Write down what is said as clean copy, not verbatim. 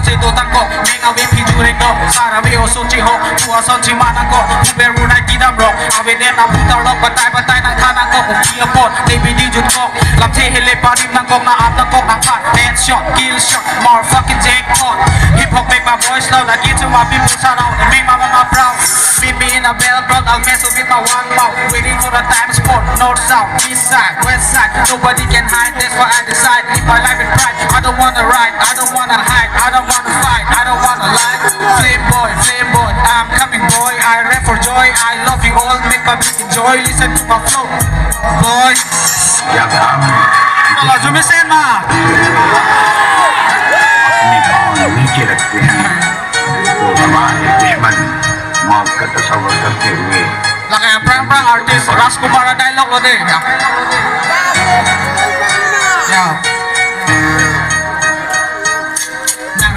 से दो तंको मेगा वे भी जुरे को सारा वे ओ सोची हो हुआ सोची माना को बेरू नाइ तीदम रो अवे दे ना पुता लोग बताए ना खाना को किया पोट देवी दी जुट को लम्हे हिले पारी ना को ना आप ना को ना फाट headshot kill shot more fucking jackpot hip hop make my voice loud like it to my people surround and make my mama proud meet me in a bell brought I'll mess with my one mouth waiting for the time sport north south east side west side nobody can hide that's why I decide live my life in pride I don't wanna ride I don't wanna hide I don't wanna fight I don't wanna lie flame boy I'm coming boy I rap for joy I love you all make my beat enjoy listen to my flow boy อยากถาม Allah cuma sen mah अपनी नीचे रखते हैं तो हमारे दुश्मन मौत का तस्वर करते हुए Lagi perang artis Raskumara dialog lo deh ya